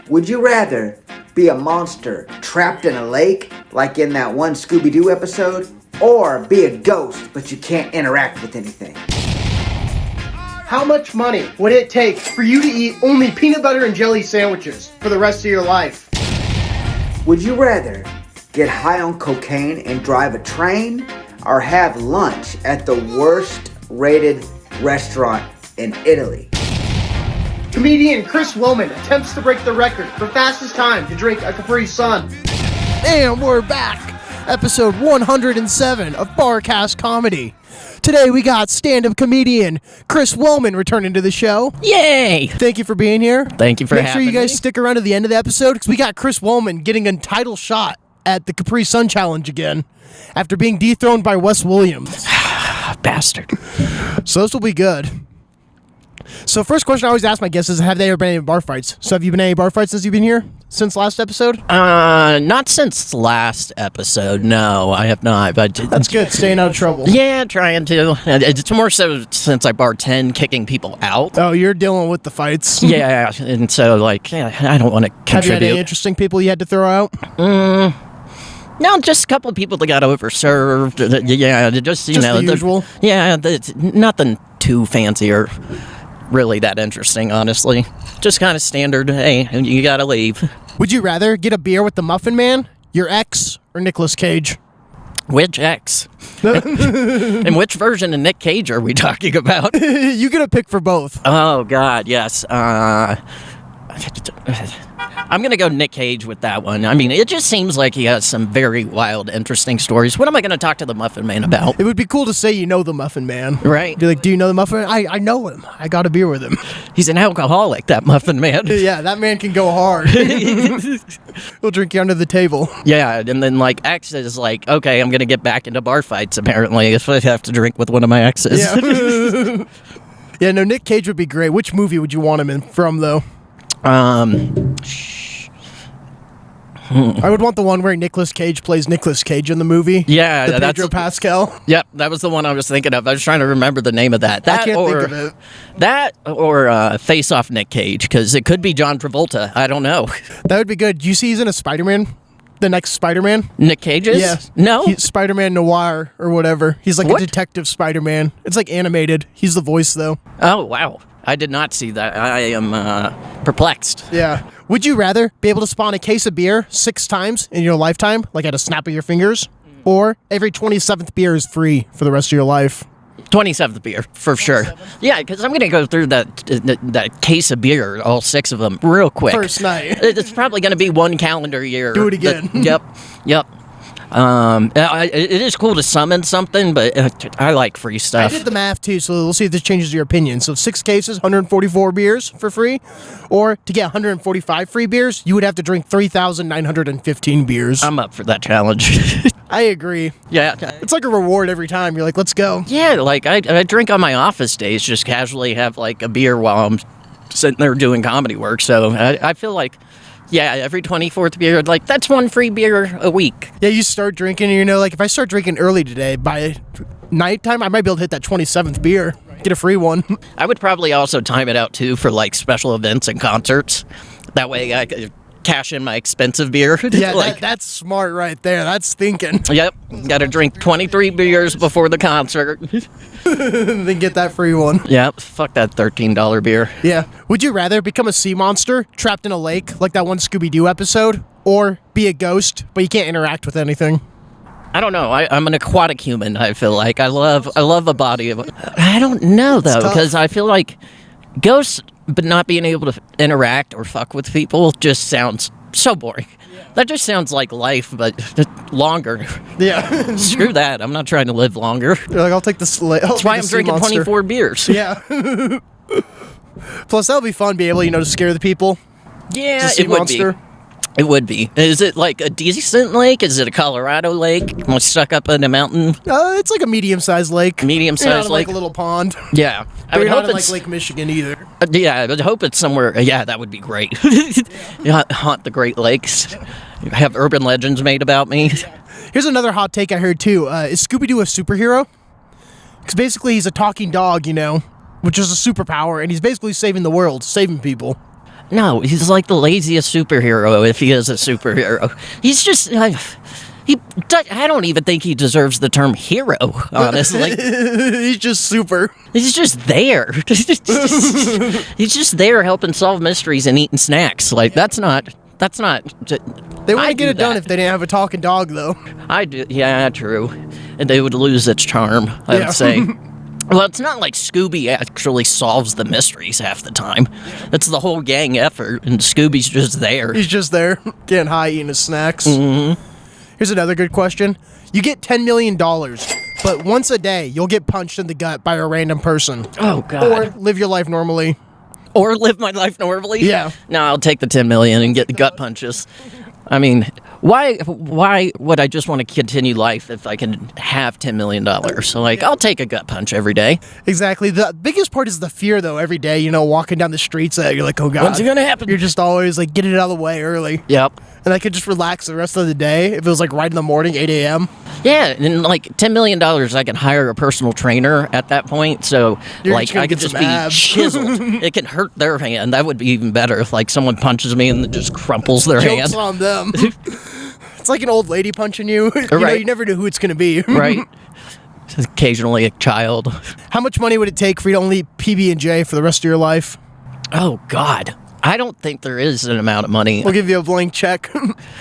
Would you rather be a monster trapped in a lake, like in that one Scooby-Doo episode, or be a ghost but you can't interact with anything? How much money would it take for you to eat only peanut butter and jelly sandwiches for the rest of your life? Would you rather get high on cocaine and drive a train, or have lunch at the worst rated restaurant in Italy? Comedian Chris Wellman attempts to break the record for fastest time to drink a Capri Sun. And we're back. Episode 107 of Barcast Comedy. Today we got stand-up comedian Chris Wellman returning to the show. Yay! Thank you for being here. Thank you for having me. Make sure you guys stick around to the end of the episode because we got Chris Wellman getting a title shot at the Capri Sun Challenge again after being dethroned by Wes Williams. Bastard. So this will be good. So first question I always ask my guests is, have they ever been in any bar fights? So have you been in any bar fights since you've been here? Since last episode? Not since last episode. No, I have not. But that's good. Staying out of trouble. Yeah, trying to. It's more so since I bartend, kicking people out. Oh, you're dealing with the fights. Yeah, and so like, yeah, I don't want to contribute. Have you had any interesting people you had to throw out? No, just a couple of people that got overserved. Yeah, just the usual. Yeah, nothing too fancy or really that interesting, honestly. Just kind of standard. Hey, you gotta leave. Would you rather get a beer with the Muffin Man, your ex, or Nicolas Cage? Which ex? And which version of Nick Cage are we talking about? You get a pick for both. Oh God, yes. I'm going to go Nick Cage with that one. I mean, it just seems like he has some very wild, interesting stories. What am I going to talk to the Muffin Man about? It would be cool to say you know the Muffin Man. Right. Be like, do you know the Muffin Man? I know him. I got a beer with him. He's an alcoholic, that Muffin Man. Yeah, that man can go hard. He'll drink you under the table. Yeah, and then, like, X is like, okay, I'm going to get back into bar fights, apparently, if I have to drink with one of my exes. Yeah. Yeah, no, Nick Cage would be great. Which movie would you want him in from, though? I would want the one where Nicolas Cage plays Nicolas Cage in the movie. Yeah, the Pedro Pascal. Yep, that was the one I was thinking of. I was trying to remember the name of that. I can't think of it. That or Face Off Nick Cage, because it could be John Travolta. I don't know. That would be good. Do you see he's in a Spiderman? The next Spiderman? Nick Cage's? Yeah. No. He's Spiderman Noir or whatever. He's like a detective Spiderman. It's like animated. He's the voice, though. Oh, wow. I did not see that. I am perplexed. Yeah. Would you rather be able to spawn a case of beer 6 times in your lifetime, like at a snap of your fingers, or every 27th beer is free for the rest of your life? 27th beer, for sure. Yeah, because I'm going to go through that case of beer, all 6 of them, real quick. First night. It's probably going to be 1 calendar year. Do it again. Yep. It is cool to summon something, but I like free stuff. I did the math too, so we'll see if this changes your opinion. So 6 cases, 144 beers for free, or to get 145 free beers, you would have to drink 3,915 beers. I'm up for that challenge. I agree. Yeah. It's like a reward every time. You're like, let's go. Yeah, like I drink on my office days, just casually have like a beer while I'm sitting there doing comedy work. So I feel like, yeah, every 24th beer, like, that's 1 free beer a week. Yeah, you start drinking, and you know, like, if I start drinking early today, by nighttime, I might be able to hit that 27th beer. Get a free one. I would probably also time it out, too, for, like, special events and concerts. That way I could cash in my expensive beer. Yeah, like, that's smart right there. That's thinking. Yep. Got to drink 23 beers before the concert. Then get that free one. Yep. Fuck that $13 beer. Yeah. Would you rather become a sea monster trapped in a lake, like that one Scooby-Doo episode, or be a ghost, but you can't interact with anything? I don't know. I'm an aquatic human, I feel like. I love a body of... I don't know, though, because I feel like ghosts, but not being able to interact or fuck with people just sounds so boring. That just sounds like life, but longer. Yeah. Screw that. I'm not trying to live longer. You're like, I'll take the That's why I'm drinking 24 beers. Yeah. Plus, that'll be fun, be able, to scare the people. Yeah, it would be. It would be. Is it like a decent lake? Is it a Colorado lake? Am I stuck up in a mountain? It's like a medium-sized lake. Medium-sized lake? Like a little pond. Yeah. I would hope it's like Lake Michigan either. Yeah, I would hope it's somewhere. Yeah, that would be great. Haunt the Great Lakes. Have urban legends made about me. Here's another hot take I heard too. Is Scooby-Doo a superhero? Because basically he's a talking dog, which is a superpower, and he's basically saving the world, saving people. No, he's like the laziest superhero if he is a superhero. He's just... I don't even think he deserves the term hero, honestly. He's just super. He's just there. He's just there helping solve mysteries and eating snacks. Like, that's not... They wouldn't get it done if they didn't have a talking dog, though. I do. Yeah, true. And they would lose its charm, I would say. Well, it's not like Scooby actually solves the mysteries half the time. It's the whole gang effort, and Scooby's just there. He's just there, getting high, eating his snacks. Mm-hmm. Here's another good question. You get $10 million, but once a day, you'll get punched in the gut by a random person. Oh, God. Or live your life normally. Or live my life normally? Yeah. No, I'll take the $10 million and get the gut punches. I mean, why would I just want to continue life if I can have $10 million? So, like, I'll take a gut punch every day. Exactly. The biggest part is the fear, though, every day, walking down the streets, you're like, oh, God. When's it going to happen? You're just always, like, getting it out of the way early. Yep. And I could just relax the rest of the day if it was, like, right in the morning, 8 a.m. Yeah, and, like, $10 million, I can hire a personal trainer at that point. So, like, I could just be chiseled. It can hurt their hand. That would be even better if, like, someone punches me and just crumples their hand. Joke's on them. It's like an old lady punching you. You never know who it's going to be. Right. Occasionally a child. How much money would it take for you to only eat PB&J for the rest of your life? Oh, God. I don't think there is an amount of money. We'll give you a blank check.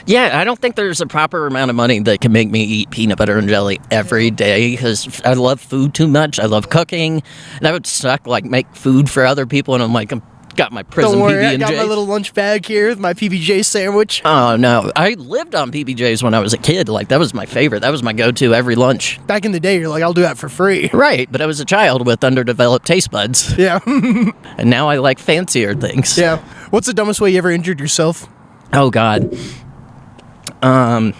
Yeah, I don't think there's a proper amount of money that can make me eat peanut butter and jelly every day because I love food too much. I love cooking. That would suck, like, make food for other people, and I'm like, got my prison Don't worry, PB&J. I got my little lunch bag here with my PB&J sandwich. Oh, no. I lived on PB&Js when I was a kid. Like, that was my favorite. That was my go-to every lunch. Back in the day, you're like, I'll do that for free. Right, but I was a child with underdeveloped taste buds. Yeah. And now I like fancier things. Yeah. What's the dumbest way you ever injured yourself? Oh, God. Well,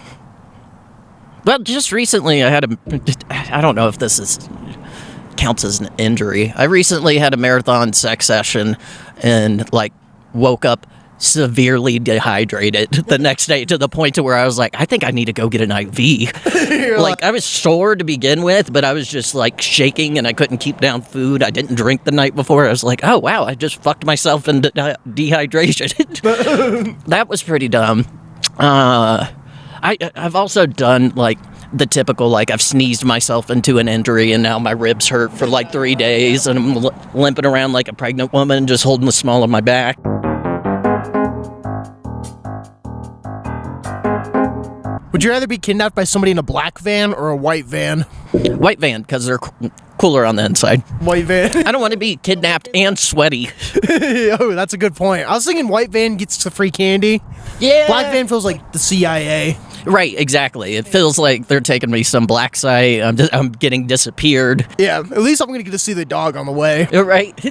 just recently I I don't know if this counts as an injury. I recently had a marathon sex session and, like, woke up severely dehydrated the next day to the point to where I was like, I think I need to go get an IV. Like, I was sore to begin with, but I was just, like, shaking and I couldn't keep down food. I didn't drink the night before. I was like, oh, wow, I just fucked myself into dehydration. That was pretty dumb. I've also done, like, the typical, like, I've sneezed myself into an injury and now my ribs hurt for like 3 days and I'm limping around like a pregnant woman just holding the small of my back. Would you rather be kidnapped by somebody in a black van or a white van? White van, because they're cooler on the inside. White van. I don't want to be kidnapped and sweaty. Oh, that's a good point. I was thinking white van gets the free candy. Yeah. Black van feels like the CIA. Right, exactly. It feels like they're taking me some black site. I'm getting disappeared. Yeah, at least I'm going to get to see the dog on the way. Right. Be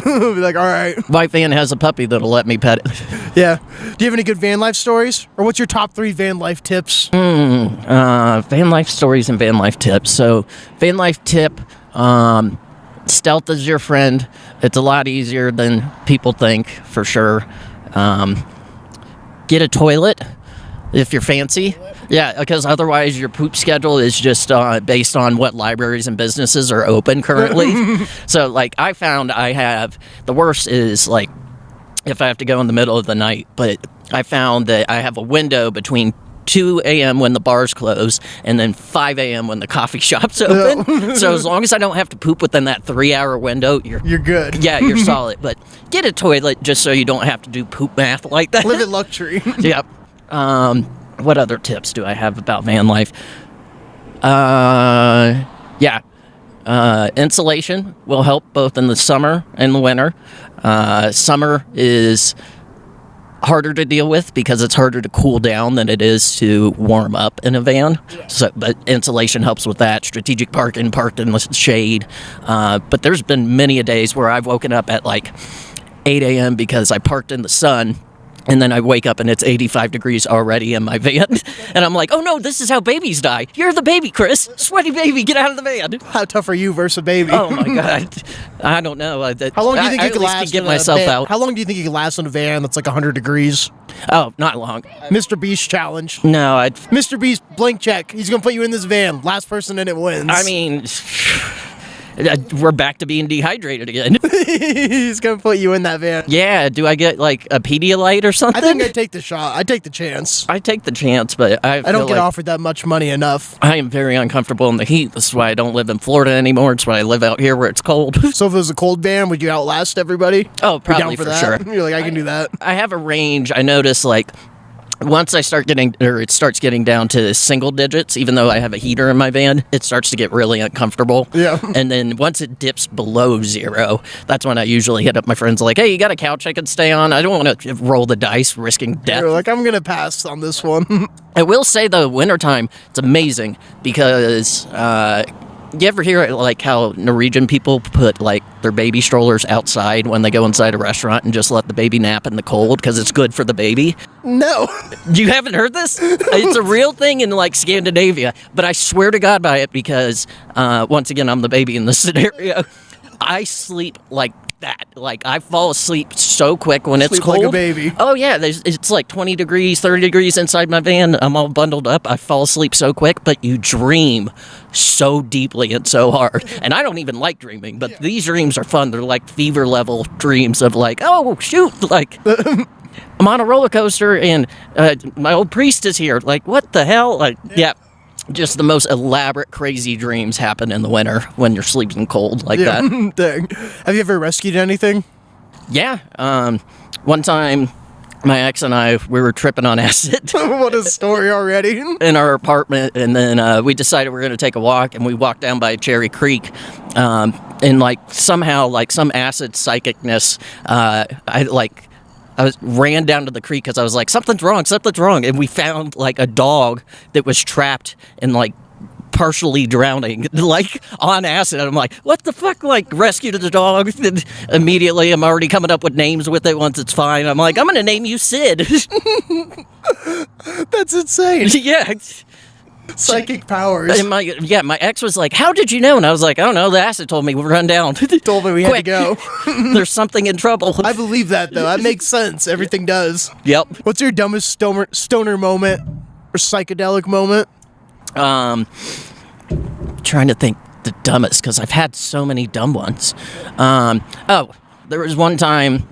like, all right. White van has a puppy that'll let me pet it. Yeah. Do you have any good van life stories? Or what's your top 3 van life tips? Van life stories and van life tips. So, van life tip, stealth is your friend. It's a lot easier than people think, for sure. Get a toilet. If you're fancy. Yeah, because otherwise your poop schedule is just based on what libraries and businesses are open currently. So, like, I found the worst is, like, if I have to go in the middle of the night, but I found that I have a window between 2 a.m. when the bars close and then 5 a.m. when the coffee shop's open. So as long as I don't have to poop within that 3-hour window, you're good. Yeah, you're solid. But get a toilet just so you don't have to do poop math like that. Live in luxury. Yep. What other tips do I have about van life? Insulation will help both in the summer and the winter. Summer is harder to deal with because it's harder to cool down than it is to warm up in a van. So, but insulation helps with that. Strategic parking, parked in the shade. But there's been many a days where I've woken up at like 8 a.m. because I parked in the sun. And then I wake up and it's 85 degrees already in my van. And I'm like, oh no, this is how babies die. You're the baby, Chris. Sweaty baby, get out of the van. How tough are you versus a baby? Oh my God. I don't know. How long do you think you could last? Get myself out. How long do you think you could last in a van that's like 100 degrees? Oh, not long. Mr. Beast challenge. No, Mr. Beast blank check. He's going to put you in this van. Last person in it wins. I mean, we're back to being dehydrated again. He's gonna put you in that van. Yeah, do I get like a Pedialyte or something? I think I'd take the shot. I'd take the chance. I take the chance, but I don't get like offered that much money enough. I am very uncomfortable in the heat. This is why I don't live in Florida anymore. It's why I live out here where it's cold. So if it was a cold van, would you outlast everybody? Oh, You're probably down for for that? sure. You're like, I can do that. I have a range. I notice like once I start getting, or it starts getting down to single digits, even though I have a heater in my van, it starts to get really uncomfortable. Yeah. And then once it dips below 0, that's when I usually hit up my friends like, hey, you got a couch I could stay on? I don't want to roll the dice risking death. You're like, I'm gonna pass on this one. I will say though, wintertime, it's amazing because you ever hear like how Norwegian people put like their baby strollers outside when they go inside a restaurant and just let the baby nap in the cold because it's good for the baby? No. You haven't heard this? It's a real thing in like Scandinavia, but I swear to God by it because once again, I'm the baby in this scenario. I sleep like that. Like I fall asleep so quick when it's Sleep cold. like a baby. Oh yeah, it's like 20 degrees, 30 degrees inside my van. I'm all bundled up. I fall asleep so quick, but you dream so deeply and so hard. And I don't even like dreaming, but these dreams are fun. They're like fever level dreams of like, oh shoot, like I'm on a roller coaster and my old priest is here. Like what the hell? Like yeah. Just the most elaborate, crazy dreams happen in the winter when you're sleeping cold like that. Dang. Have you ever rescued anything? Yeah. One time, my ex and I, we were tripping on acid What a story already. in our apartment, and then we decided we were going to take a walk, and we walked down by Cherry Creek, and like somehow, like some acid psychicness, I ran down to the creek because I was like, something's wrong. And we found like a dog that was trapped and like partially drowning, like on acid. And I'm like, what the fuck? Like rescued the dog. And immediately I'm already coming up with names with it once it's fine. I'm like, I'm going to name you Sid. That's insane. Yeah. Psychic powers. And my ex was like, how did you know? And I was like, I don't know. The acid told me we'll run down. Told me we had to go. There's something in trouble. I believe that, though. That makes sense. Everything does. Yep. What's your dumbest stoner moment or psychedelic moment? Trying to think the dumbest because I've had so many dumb ones. There was one time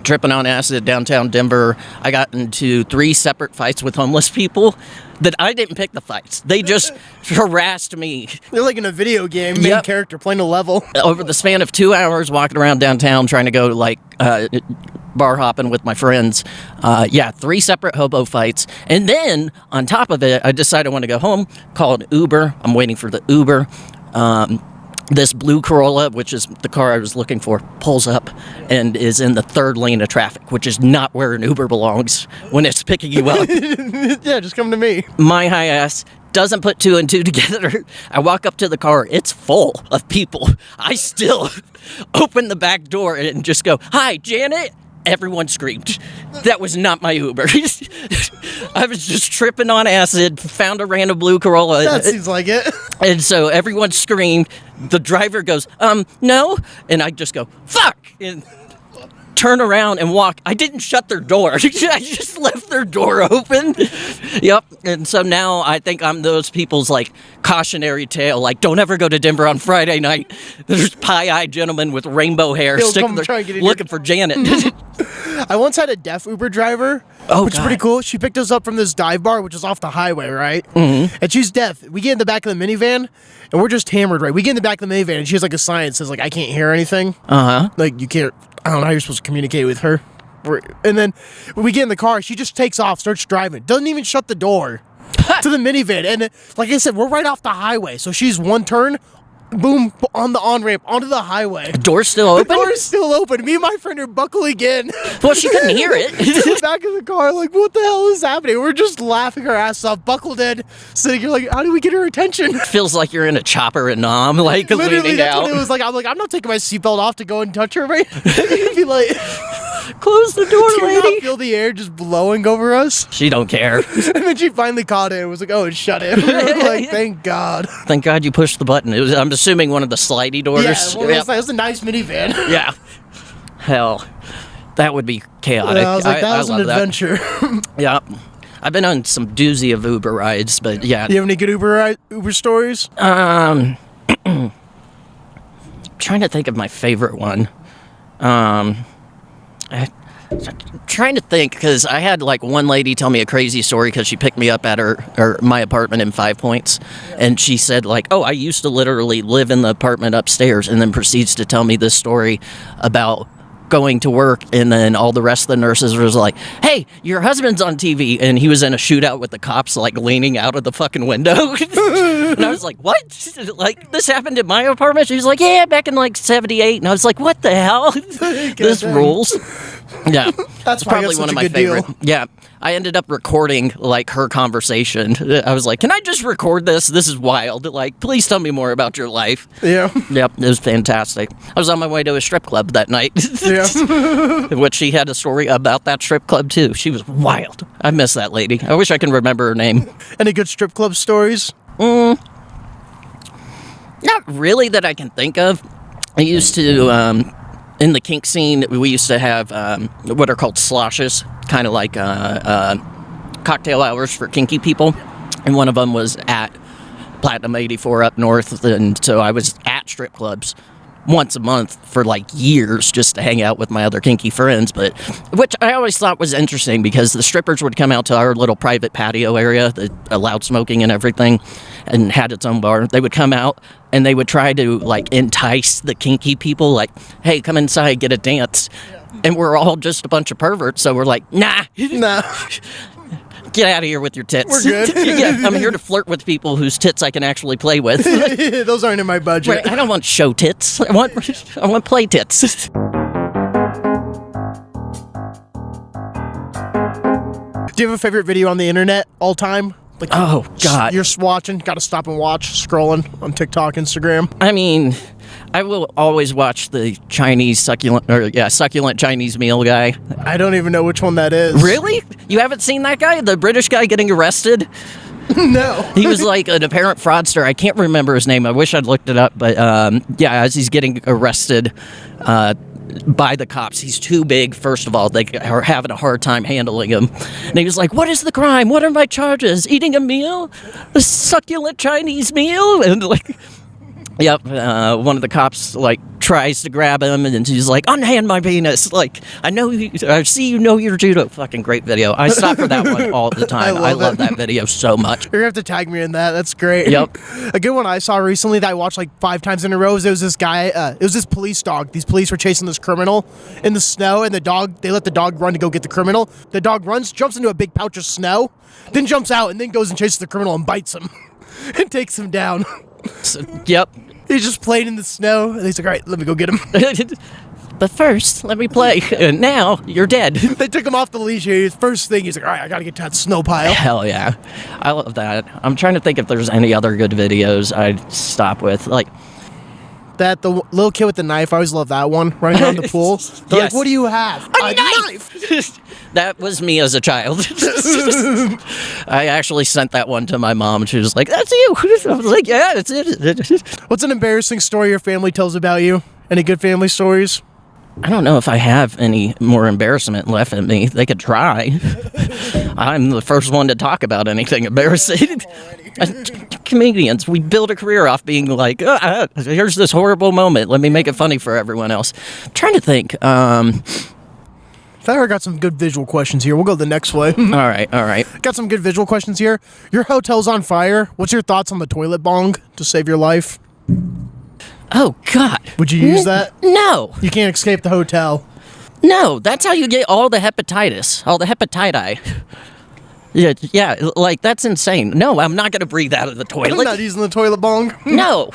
tripping on acid downtown Denver. I got into 3 separate fights with homeless people that I didn't pick the fights. They just harassed me. They're like in a video game, main Yep. character playing a level. Over the span of 2 hours walking around downtown trying to go like bar hopping with my friends. 3 separate hobo fights. And then on top of it, I decided I want to go home, called Uber. I'm waiting for the Uber. This blue Corolla, which is the car I was looking for, pulls up and is in the 3rd lane of traffic, which is not where an Uber belongs when it's picking you up. Yeah, just come to me. My high ass doesn't put 2 and 2 together. I walk up to the car. It's full of people. I still open the back door and just go, hi, Janet. Everyone screamed. That was not my Uber. I was just tripping on acid, found a random blue Corolla. That seems like it. And so everyone screamed. The driver goes, no. And I just go, fuck. And turn around and walk. I didn't shut their door. I just left their door open. Yep. And so now I think I'm those people's like cautionary tale. Like, don't ever go to Denver on Friday night. There's pie-eyed gentlemen with rainbow hair He'll come try and get in looking for Janet. I once had a deaf Uber driver, which is pretty cool. She picked us up from this dive bar, which is off the highway, right? Mm-hmm. And she's deaf. We get in the back of the minivan, and we're just hammered, right? We get in the back of the minivan, and she has like a sign that says, like, I can't hear anything. Uh-huh. Like, you can't, I don't know how you're supposed to communicate with her. And then when we get in the car, she just takes off, starts driving, doesn't even shut the door to the minivan. And like I said, we're right off the highway. So she's one turn, boom, on the on-ramp, onto the highway. The door's still open? The door's still open. Me and my friend are buckling in. Well, she couldn't hear it. To the back of the car, like, what the hell is happening? We're just laughing our ass off, buckled in, sitting here like, how do we get her attention? Feels like you're in a chopper in Nam, like Literally, leaning that's out. what it was like. I'm like, I'm not taking my seatbelt off to go and touch her, right? You'd be like, close the door, do you lady. not feel the air just blowing over us? She don't care. And then she finally caught it and was like, oh, and shut it. We were like, thank God. Thank God you pushed the button. It was, I'm assuming, one of the slidey doors. Yeah, well, it was a nice minivan. Yeah. Hell, that would be chaotic. Yeah, I was like, that was an adventure. Yeah. I've been on some doozy of Uber rides, but yeah. You have any good Uber stories? trying to think of my favorite one. I'm trying to think, because I had like one lady tell me a crazy story because she picked me up at my apartment in 5 Points, and she said like, oh, I used to literally live in the apartment upstairs, and then proceeds to tell me this story about going to work, and then all the rest of the nurses was like, hey, your husband's on TV, and he was in a shootout with the cops like leaning out of the fucking window. And I was like, what? Like, this happened in my apartment? She was like, yeah, back in like 78. And I was like, what the hell? This rules. Yeah, That's probably one of my favorite. Yeah, I ended up recording like her conversation. I was like, can I just record this? This is wild. Like, please tell me more about your life. Yeah. Yep, it was fantastic. I was on my way to a strip club that night. Yeah. In which she had a story about that strip club too. She was wild. I miss that lady. I wish I could remember her name. Any good strip club stories? Not really that I can think of. I used to, in the kink scene, we used to have what are called sloshes, kind of like cocktail hours for kinky people. And one of them was at Platinum 84 up north. And so I was at strip clubs once a month for like years just to hang out with my other kinky friends, but which I always thought was interesting because the strippers would come out to our little private patio area that allowed smoking and everything and had its own bar. They would come out and they would try to like entice the kinky people, like, hey, come inside, get a dance. And we're all just a bunch of perverts, so we're like, nah. Get out of here with your tits. We're good. Yeah, I'm here to flirt with people whose tits I can actually play with. Those aren't in my budget. Right, I don't want show tits. I want play tits. Do you have a favorite video on the internet all time? Like, Oh, God. You're watching, gotta stop and watch, scrolling on TikTok, Instagram. I mean, I will always watch the succulent Chinese meal guy. I don't even know which one that is. Really? You haven't seen that guy? The British guy getting arrested? No. He was like an apparent fraudster. I can't remember his name. I wish I'd looked it up. But yeah, as he's getting arrested by the cops, he's too big, first of all. They are having a hard time handling him. And he was like, what is the crime? What are my charges? Eating a meal? A succulent Chinese meal? And like... Yep, one of the cops, like, tries to grab him, and he's like, unhand my penis. Like, I see you know your judo. Fucking great video. I stop for that one all the time. I love that video so much. You're gonna have to tag me in that. That's great. Yep. A good one I saw recently that I watched like 5 times in a row. It was this guy. It was this police dog. These police were chasing this criminal in the snow, and they let the dog run to go get the criminal. The dog runs, jumps into a big pouch of snow, then jumps out, and then goes and chases the criminal and bites him and takes him down. So, yep. He's just playing in the snow, and he's like, all right, let me go get him. But first, let me play. And now, you're dead. They took him off the leash. His first thing, he's like, all right, I gotta get to that snow pile. Hell yeah. I love that. I'm trying to think if there's any other good videos I'd stop with. Like, That the little kid with the knife, I always love that one, running around the pool. They're Yes. like, what do you have? a knife! That was me as a child. I actually sent that one to my mom. She was like, that's you. I was like, yeah, that's it. What's an embarrassing story your family tells about you? Any good family stories? I don't know if I have any more embarrassment left in me. They could try. I'm the first one to talk about anything embarrassing. Comedians, we build a career off being like, here's this horrible moment. Let me make it funny for everyone else. I'm trying to think. I already got some good visual questions here. We'll go the next way. All right. Got some good visual questions here. Your hotel's on fire. What's your thoughts on the toilet bong to save your life? Oh, God. Would you use that? No. You can't escape the hotel. No, that's how you get all the hepatitis, all the hepatitis. Yeah, like, that's insane. No, I'm not going to breathe out of the toilet. I'm not using the toilet bong. No.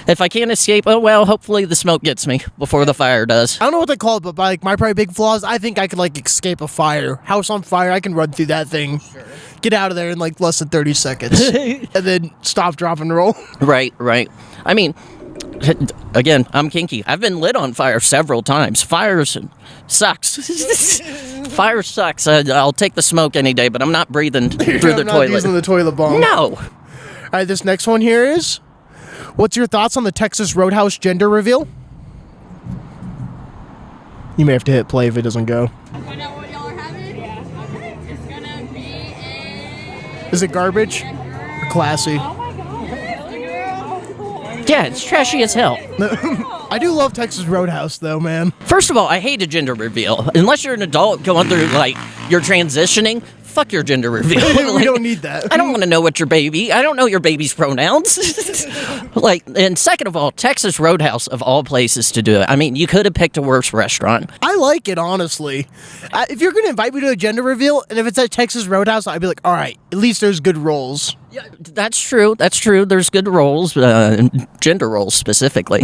If I can't escape, oh, well, hopefully the smoke gets me before the fire does. I don't know what they call it, but like my probably big flaws, I think I could like escape a fire. House on fire, I can run through that thing. Sure. Get out of there in like less than 30 seconds. And then stop, drop, and roll. Right. I mean, again, I'm kinky. I've been lit on fire several times. Fire sucks. Fire sucks. I'll take the smoke any day, but I'm not breathing through the I'm not toilet. using the toilet bong. No. All right, this next one here is, what's your thoughts on the Texas Roadhouse gender reveal? You may have to hit play if it doesn't go. Find out what y'all are having? Yeah. Okay. It's gonna be a... Is it garbage or classy? Oh my god. Yeah, it's trashy as hell. I do love Texas Roadhouse, though, man. First of all, I hate a gender reveal. Unless you're an adult going through, like, you're transitioning, fuck your gender reveal. We don't need that. I don't want to know what your baby, I don't know your baby's pronouns. Like, and second of all, Texas Roadhouse, of all places to do it. I mean, you could have picked a worse restaurant. I like it, honestly. If you're going to invite me to a gender reveal, and if it's at Texas Roadhouse, I'd be like, all right, at least there's good rolls. Yeah, that's true. That's true. There's good roles, gender roles specifically.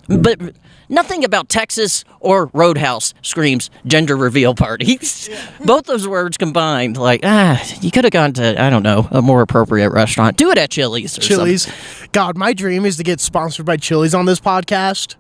But nothing about Texas or Roadhouse screams gender reveal party. Both those words combined, like, you could have gone to, I don't know, a more appropriate restaurant. Do it at Chili's or Chili's. something. God, my dream is to get sponsored by Chili's on this podcast,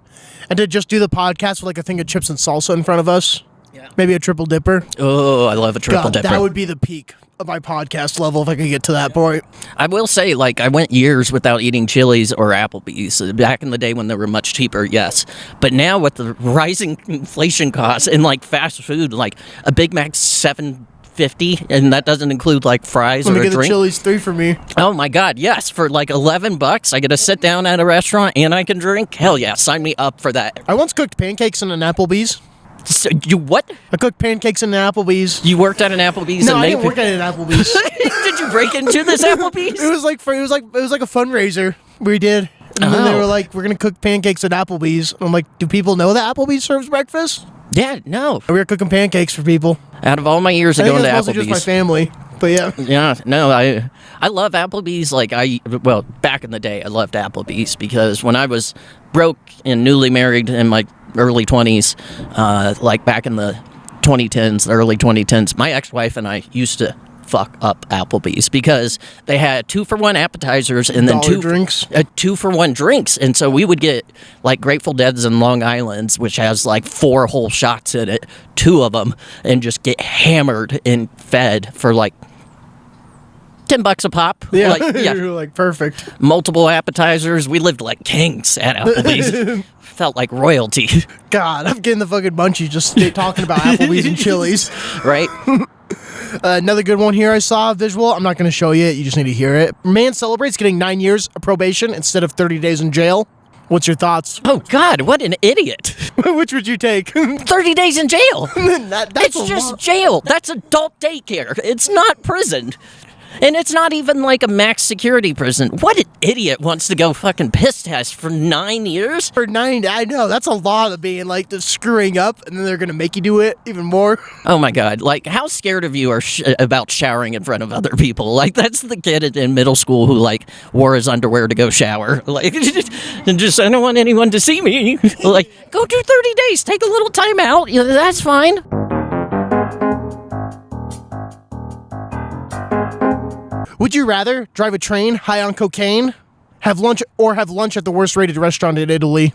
and to just do the podcast with like a thing of chips and salsa in front of us. Yeah. Maybe a triple dipper. Oh, I love a triple dipper. That would be the peak of my podcast level if I could get to that point. I will say, like, I went years without eating Chili's or Applebee's. Back in the day when they were much cheaper, yes. But now with the rising inflation costs and, like, fast food, like, a Big Mac's $7.50, and that doesn't include, like, fries Let or me a get drink. the Chili's 3 for me. Oh, my God, yes. For, like, $11, I get to sit down at a restaurant and I can drink. Hell yeah, sign me up for that. I once cooked pancakes in an Applebee's. So, you what? I cooked pancakes in an Applebees. You worked at an Applebee's? No, and I didn't work at an Applebee's. Did you break into this Applebee's? It was like a fundraiser we did, and then they were like, "We're gonna cook pancakes at Applebee's." And I'm like, "Do people know that Applebee's serves breakfast?" Yeah, no. And we were cooking pancakes for people. Out of all my years I of think going it to was mostly Applebee's. just my family, but yeah. Yeah, no, I love Applebee's. Like, well, back in the day, I loved Applebee's because when I was broke and newly married in my early 20s, like back in the 2010s, the early 2010s, my ex-wife and I used to fuck up Applebee's because they had 2-for-1 appetizers and then Dollar drinks. 2-for-1 drinks, and so we would get like Grateful Dead's and Long Island's, which has like 4 whole shots in it, 2 of them, and just get hammered and fed for like $10 a pop. Yeah, Like, yeah. you're like perfect. Multiple appetizers. We lived like kings at Applebee's. Felt like royalty, God, I'm getting the fucking munchies just talking about Applebee's and Chili's. right? Another good one here I saw, visual. I'm not going to show you it. You just need to hear it. Man celebrates getting 9 years of probation instead of 30 days in jail. What's your thoughts? Oh, God, what an idiot. Which would you take? 30 days in jail. That's It's just jail. That's adult daycare. It's not prison. And it's not even like a max security prison. What an idiot wants to go fucking piss test for 9 years? For 9, I know, that's a lot of being like just screwing up, and then they're going to make you do it even more. Oh my God. Like, how scared of you are about showering in front of other people? Like, that's the kid in middle school who, like, wore his underwear to go shower. Like, and just, I don't want anyone to see me. Like, go do 30 days. Take a little time out. Yeah, that's fine. Would you rather drive a train high on cocaine, have lunch at the worst rated restaurant in Italy?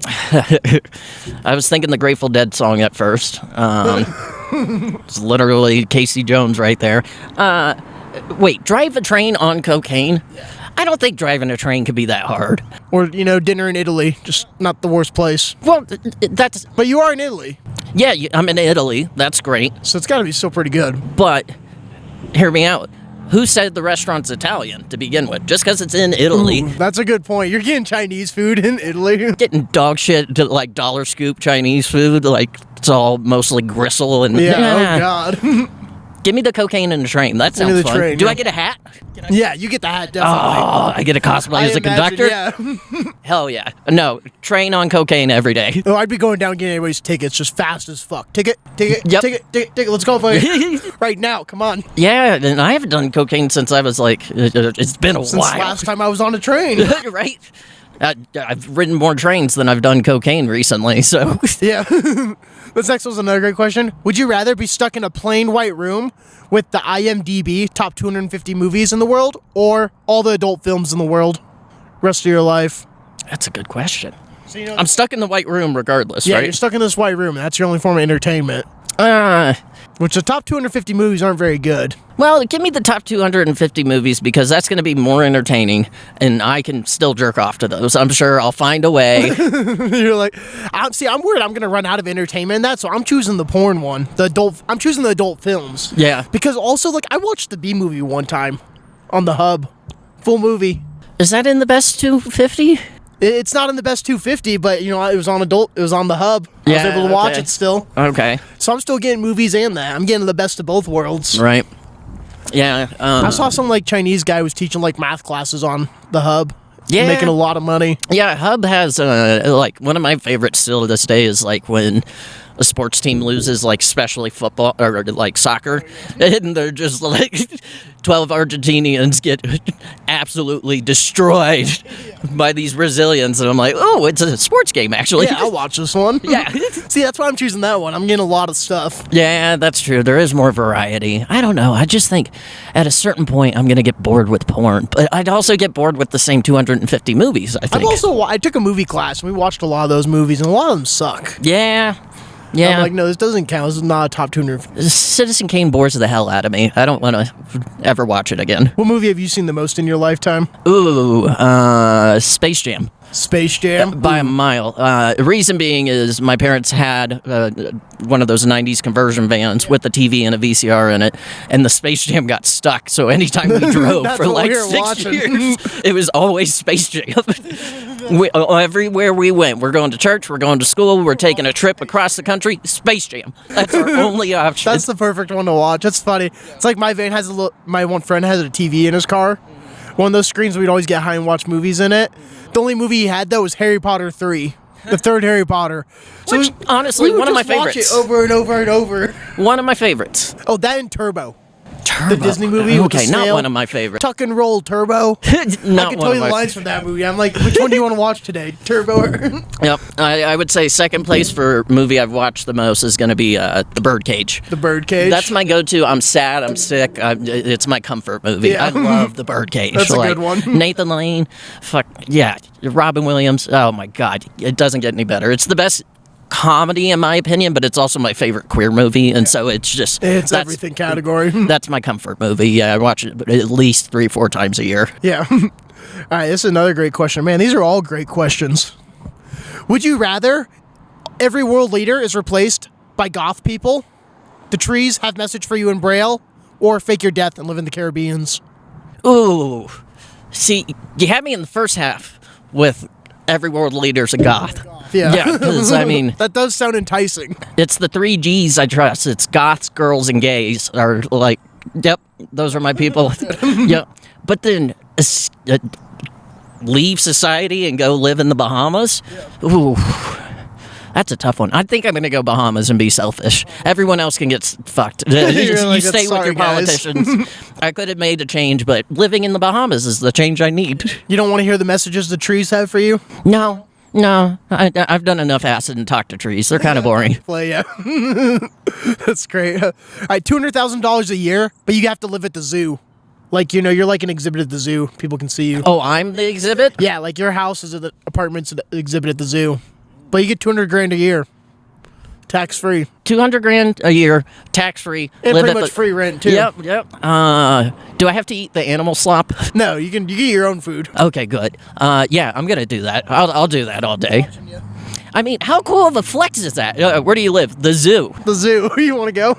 I was thinking the Grateful Dead song at first. It's literally Casey Jones right there. Wait, drive a train on cocaine? I don't think driving a train could be that hard. Or, dinner in Italy, just not the worst place. Well, that's... But you are in Italy, Yeah, I'm in Italy. That's great. so it's got to be still pretty good. But, hear me out. Who said the restaurant's Italian to begin with? Just because it's in Italy. Ooh, that's a good point. You're getting Chinese food in Italy. Getting dog shit, like dollar scoop Chinese food, like it's all mostly gristle and... Yeah, oh God. Give me the cocaine and the train. That Give me sounds the fun. train, Do yeah. I get a hat? Yeah, you get the hat, definitely. Oh, I get a cosplay as a conductor? Yeah. Hell yeah. No, train on cocaine every day. Oh, I'd be going down and getting everybody's tickets just fast as fuck. Ticket. Yep. Ticket. Let's go, buddy. Right now, come on. Yeah, and I haven't done cocaine since I was like, it's been a Since while. last time I was on a train. Right? I've ridden more trains than I've done cocaine recently, so. Yeah. This next one's another great question. Would you rather be stuck in a plain white room with the IMDb top 250 movies in the world, or all the adult films in the world rest of your life? That's a good question. So, I'm stuck in the white room regardless, yeah, right? you're stuck in this white room, and that's your only form of entertainment. Which the top 250 movies aren't very good. Well, give me the top 250 movies because that's going to be more entertaining, and I can still jerk off to those. I'm sure I'll find a way. You're like, I'm worried I'm going to run out of entertainment in that, so I'm choosing the porn one. I'm choosing the adult films. Yeah. Because also, like, I watched the B movie one time on the hub. Full movie. Is that in the best 250? It's not in the best 250, but it was on It was on the hub. I was able to watch it still. Okay. So I'm still getting movies and that. I'm getting the best of both worlds. Right. Yeah. I saw some Chinese guy was teaching math classes on the hub. Yeah. Making a lot of money. Yeah, Hub has one of my favorites still to this day is when a sports team loses, especially football or soccer, and they're just 12 Argentinians get absolutely destroyed by these Brazilians, and I'm like, oh, it's a sports game actually. Yeah, I'll watch this one. Yeah. See, that's why I'm choosing that one. I'm getting a lot of stuff. Yeah, that's true. There is more variety. I don't know. I just think at a certain point I'm going to get bored with porn, but I'd also get bored with the same 250 movies, I think. I took a movie class, and we watched a lot of those movies, and a lot of them suck. Yeah. Yeah. I'm like, no, this doesn't count. This is not a top 200. Citizen Kane bores the hell out of me. I don't want to ever watch it again. What movie have you seen the most in your lifetime? Ooh, Space Jam. Space Jam? By a mile. Reason being is my parents had one of those 90s conversion vans with a TV and a VCR in it, and the Space Jam got stuck. So anytime we drove for 6 years, it was always Space Jam. Everywhere we went, we're going to church, we're going to school, we're taking a trip across the country, Space Jam. That's our only option. That's the perfect one to watch. That's funny. It's like my van has my one friend has a TV in his car. One of those screens we'd always get high and watch movies in it. The only movie he had, though, was Harry Potter 3. The third Harry Potter. So which, honestly, one of my favorites. favorites. Watch it over and over and over. One of my favorites. Oh, that and Turbo. Turbo. The Disney movie with the Okay, not snail. one of my favorites. Tuck and Roll Turbo. I can tell you the lines from that movie. I'm like, which one do you want to watch today? Turbo or... Yep. I would say second place for movie I've watched the most is going to be The Birdcage. The Birdcage. That's my go-to. I'm sad. I'm sick. It's my comfort movie. Yeah. I love The Birdcage. That's a good one. Nathan Lane. Fuck, yeah. Robin Williams. Oh, my God. It doesn't get any better. It's the best comedy in my opinion, but it's also my favorite queer movie, and so it's everything category. That's my comfort movie. Yeah, I watch it at least 3-4 times a year. Yeah. All right, this is another great question. Man, these are all great questions. Would you rather every world leader is replaced by goth people, the trees have message for you in Braille, or fake your death and live in the Caribbeans? Ooh. See, you had me in the first half with every world leader's a goth. Yeah, because I mean, that does sound enticing. It's the 3 G's I trust. It's goths, girls, and gays are yep, those are my people. Yep. But then leave society and go live in the Bahamas? Yeah. Ooh. That's a tough one. I think I'm going to go Bahamas and be selfish. Everyone else can get fucked. You stay with your politicians. I could have made a change, but living in the Bahamas is the change I need. You don't want to hear the messages the trees have for you? No. I've done enough acid and talked to trees. They're kind of boring. Well, yeah. That's great. All right, $200,000 a year, but you have to live at the zoo. You're like an exhibit at the zoo. People can see you. Oh, I'm the exhibit? Yeah, your house is at the apartment's an exhibit at the zoo. But you get $200,000 a year, tax free. $200,000 a year, tax free. And pretty much free rent too. Yep. Do I have to eat the animal slop? No, you get your own food. Okay, good. Yeah, I'm gonna do that. I'll do that all day. I mean, how cool of a flex is that? Where do you live? The zoo. The zoo. You want to go?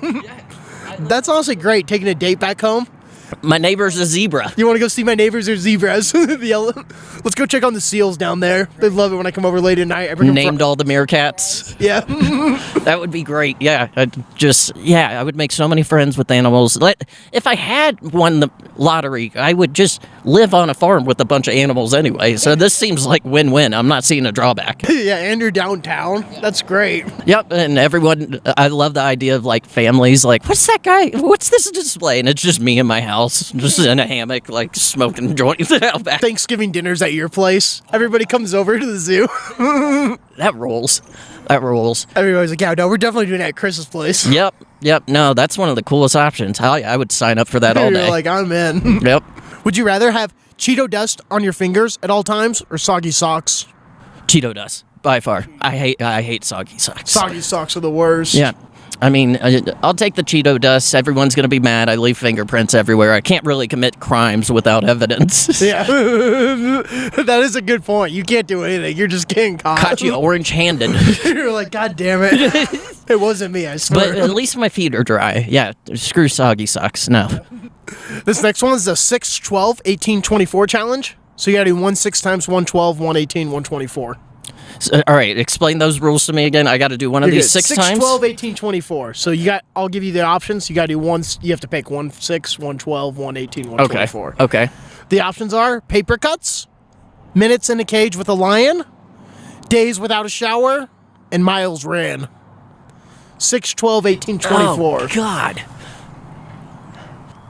That's honestly great. Taking a date back home. My neighbor's a zebra. You want to go see my neighbors? They're zebras. Let's go check on the seals down there. They love it when I come over late at night. Named all the meerkats. Yeah. That would be great. Yeah. I would make so many friends with animals. If I had won the lottery, I would just live on a farm with a bunch of animals anyway. So this seems like win-win. I'm not seeing a drawback. Yeah, and you're downtown. That's great. Yep, and everyone, I love the idea of families what's that guy? What's this display? And it's just me in my house, just in a hammock, smoking joints out back. Thanksgiving dinners at your place. Everybody comes over to the zoo. That rolls. Everybody's like, yeah, no, we're definitely doing that at Chris's place. Yep. No, that's one of the coolest options. I would sign up for that all day. You're like, I'm in. Yep. Would you rather have Cheeto dust on your fingers at all times or soggy socks? Cheeto dust, by far. I hate soggy socks. Soggy socks are the worst. Yeah. I mean, I'll take the Cheeto dust. Everyone's going to be mad. I leave fingerprints everywhere. I can't really commit crimes without evidence. Yeah. That is a good point. You can't do anything. You're just getting caught. Caught you orange-handed. You're like, God damn it. It wasn't me, I swear. But at least my feet are dry. Yeah, screw soggy socks. No. This next one is the 6-12-18-24 challenge. So you got to do 1/6 times 112, 118, 124. So, all right, explain those rules to me again. I got to do one of these 6 times. 12, 18, 24. So I'll give you the options. You got to do one. You have to pick 1/6, 112, 118, 124. Okay. The options are paper cuts, minutes in a cage with a lion, days without a shower, and miles ran. 6, 12, 18, 24. Oh, God.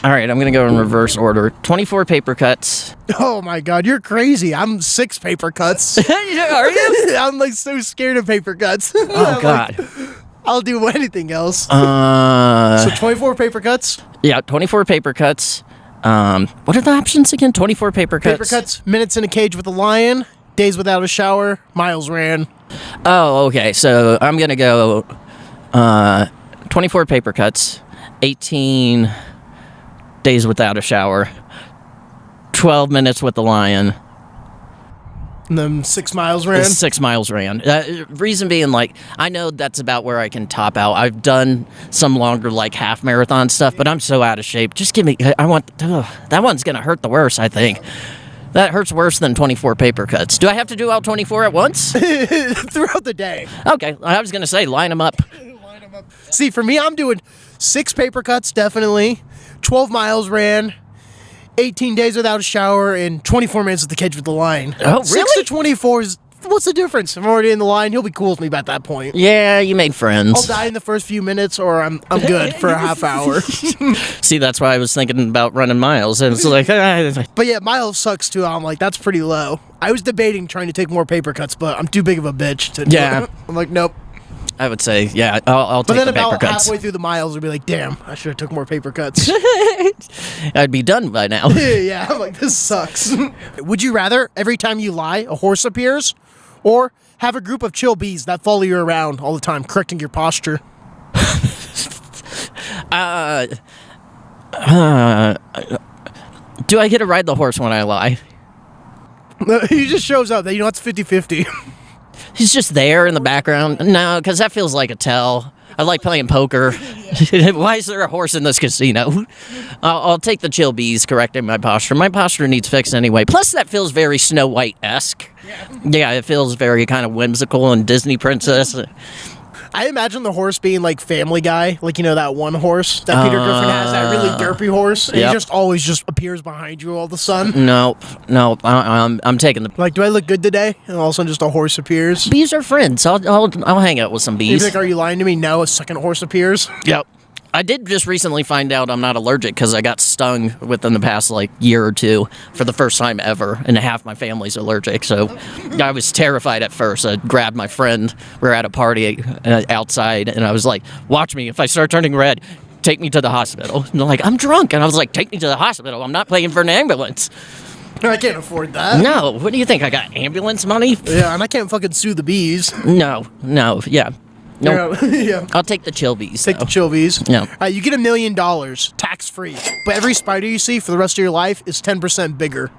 All right, I'm going to go in reverse order. 24 paper cuts. Oh my God, you're crazy. I'm 6 paper cuts. Are you? I'm like so scared of paper cuts. Oh, God. I'll do anything else. So 24 paper cuts. Yeah, 24 paper cuts. What are the options again? 24 paper cuts. Paper cuts, minutes in a cage with a lion, days without a shower, miles ran. Oh, okay. So I'm going to go 24 paper cuts, 18 days without a shower, 12 minutes with the lion. And then 6 miles ran. 6 miles ran. Reason being, like, I know that's about where I can top out. I've done some longer, like, half marathon stuff, but I'm so out of shape. Just give me, that one's going to hurt the worst, I think. That hurts worse than 24 paper cuts. Do I have to do all 24 at once? Throughout the day. Okay, I was going to say, line them up. See, for me, I'm doing 6 paper cuts, definitely. 12 miles ran. 18 days without a shower, and 24 minutes with the cage with the lion. Oh, really? 6 to 24 is, what's the difference? I'm already in the line. He'll be cool with me at that point. Yeah, you made friends. I'll die in the first few minutes, or I'm good for a half hour. See, that's why I was thinking about running miles. And it's like, But yeah, miles sucks too. I'm like, that's pretty low. I was debating trying to take more paper cuts, but I'm too big of a bitch to do Yeah. it. I'm like, nope. I would say, yeah, I'll But take then the paper about cuts. halfway through the miles, I'll be like, damn, I should have took more paper cuts. I'd be done by now. Yeah, I'm like, this sucks. Would you rather, every time you lie, a horse appears? Or have a group of chill bees that follow you around all the time, correcting your posture? Do I get to ride the horse when I lie? He just shows up. You know, it's 50-50. He's just there in the background. No, because that feels like a tell. I like playing poker. Why is there a horse in this casino? I'll take the chill bees correcting my posture. My posture needs fixed anyway. Plus, that feels very Snow White-esque. Yeah, it feels very kind of whimsical and Disney princess. I imagine the horse being like Family Guy, like, you know, that one horse that Peter Griffin has, that really derpy horse, and Yep. he just always just appears behind you all of a sudden. Nope. I'm taking the Like, do I look good today? And all of a sudden, just a horse appears. bees are friends. I'll hang out with some He's bees. like, are you lying to me? No, a second horse appears. Yep. I did just recently find out I'm not allergic because I got stung within the past like year or two for the first time ever, and half my family's allergic. So I was terrified at first. I grabbed my friend. We were at a party outside, and I was like, "Watch me! If I start turning red, take me to the hospital." And they're like, "I'm drunk," and I was like, "Take me to the hospital. I'm not paying for an ambulance." I can't afford that. No, what do you think? I got ambulance money? Yeah, and I can't fucking sue the bees. No, yeah. No, Yeah. I'll take the chill bees. Take the though. chill bees. Yeah. You get $1 million tax free, but every spider you see for the rest of your life is 10% bigger.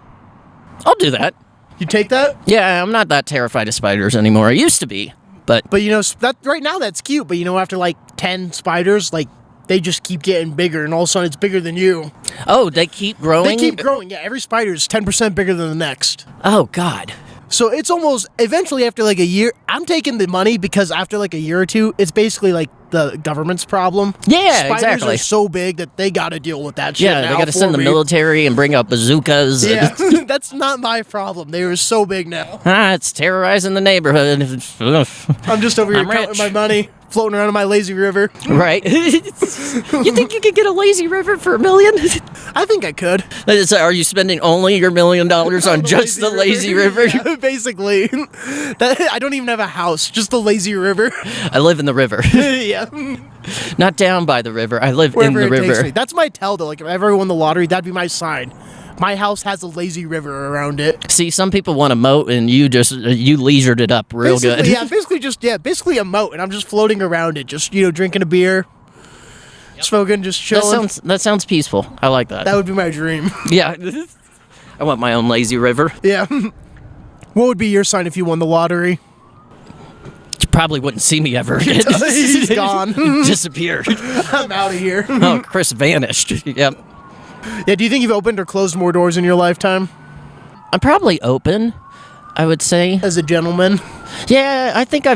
I'll do that. You take that? Yeah, I'm not that terrified of spiders anymore. I used to be, but But you know, that right now that's cute. But you know, after like 10 spiders, like they just keep getting bigger, and all of a sudden it's bigger than you. oh, they keep growing. They keep growing. Yeah, every spider is 10% bigger than the next. Oh God. So it's almost eventually after like a year. I'm taking the money because after like a year or two, it's basically like the government's problem. Yeah, Spiders exactly. are so big that they got to deal with that shit. Yeah, they now got to for send the me. military and bring out bazookas. Yeah, that's not my problem. They are so big now. It's terrorizing the neighborhood. I'm just over here I'm counting rich. my money, floating around in my lazy river. Right? You think you could get a lazy river for $1 million? I think I could. Are you spending only your $1 million on just the lazy river? Yeah, basically. I don't even have a house, just the lazy river. I live in the river. Yeah. Not down by the river. I live Wherever in the it takes river. me. That's my tell, though. Like, if I ever won the lottery, that'd be my sign. My house has a lazy river around it. See, some people want a moat, and you leisured it up real Basically, good. Yeah, basically a moat, and I'm just floating around it, just, you know, drinking a beer, smoking, just chilling. That sounds peaceful. I like that. That would be my dream. Yeah. I want my own lazy river. Yeah. What would be your sign if you won the lottery? You probably wouldn't see me ever again. He's gone. Disappeared. I'm out of here. Oh, Chris vanished. Yep. Yeah, do you think you've opened or closed more doors in your lifetime? I'm probably open, I would say. As a gentleman. Yeah, I think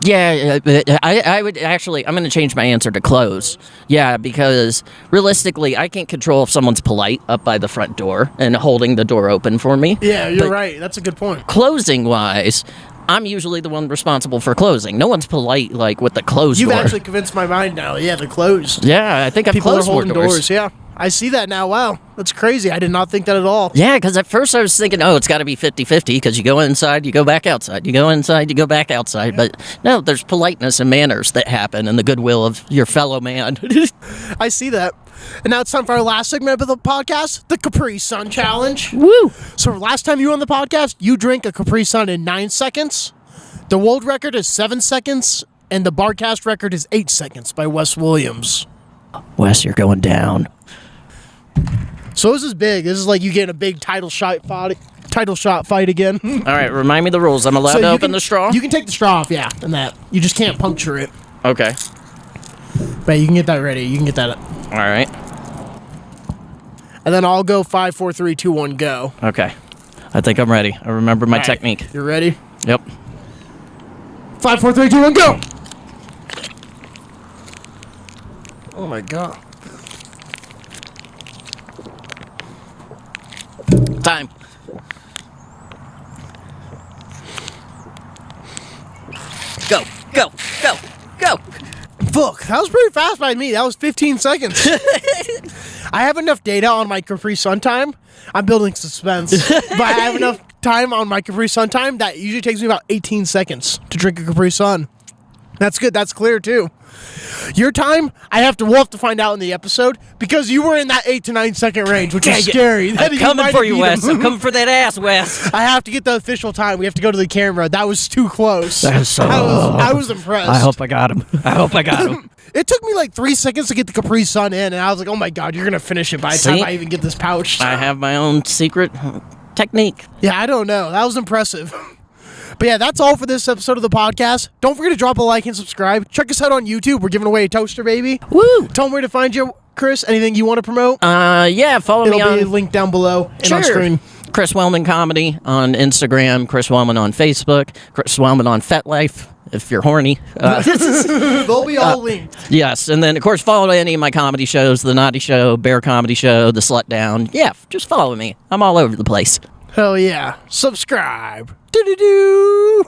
yeah, I would actually, I'm going to change my answer to close. Yeah, because realistically, I can't control if someone's polite up by the front door and holding the door open for me. Yeah, you're But right. That's a good point. Closing-wise, I'm usually the one responsible for closing. No one's polite, like, with the closed You've door. actually convinced my mind now. Yeah, they're closed. Yeah, I think I've People are closed more holding doors. doors. Yeah, I see that now. Wow, that's crazy. I did not think that at all. Yeah, because at first I was thinking, oh, it's got to be 50-50 because you go inside, you go back outside. You go inside, you go back outside. But no, there's politeness and manners that happen and the goodwill of your fellow man. I see that. And now it's time for our last segment of the podcast, the Capri Sun Challenge. Woo! So last time you were on the podcast, you drank a Capri Sun in 9 seconds. The world record is 7 seconds, and the Barcast record is 8 seconds by Wes Williams. Wes, you're going down. So this is big. This is like you getting a big title shot fight again. All right, remind me the rules. I'm allowed So to you open can- the straw? You can take the straw off, yeah, and that. You just can't puncture it. Okay. But you can get that ready. You can get that. All right. And then I'll go 5, 4, 3, 2, 1, go. Okay. I think I'm ready. I remember my All right. technique. You ready? Yep. 5, 4, 3, 2, 1, go! Oh my god. Time. Go, go, go, go. Fuck, that was pretty fast by me. That was 15 seconds. I have enough data on my Capri Sun time. I'm building suspense. But I have enough time on my Capri Sun time that usually takes me about 18 seconds to drink a Capri Sun. That's good. That's clear too. Your time, we'll have to find out in the episode because you were in that 8 to 9 second range, which is scary. I'm coming might for have you, beat Wes. him. I'm coming for that ass, Wes. I have to get the official time. We have to go to the camera. That was too close. That's I was impressed. I hope I got him. I hope I got him. It took me like 3 seconds to get the Capri Sun in, and I was like, oh my god, you're going to finish it by the See? time I even get this pouch. I have my own secret technique. Yeah, I don't know. That was impressive. But yeah, that's all for this episode of the podcast. Don't forget to drop a like and subscribe. Check us out on YouTube. We're giving away a toaster, baby. Woo! Tell them where to find you, Chris. Anything you want to promote? Yeah, follow me It'll be on... linked down below and on screen. Chris Wellman Comedy on Instagram, Chris Wellman on Facebook, Chris Wellman on FetLife, if you're horny. They'll be all linked. Yes, and then, of course, follow any of my comedy shows, The Naughty Show, Bear Comedy Show, The Slut Down. Yeah, just follow me. I'm all over the place. Hell yeah. Subscribe. Do-do-do.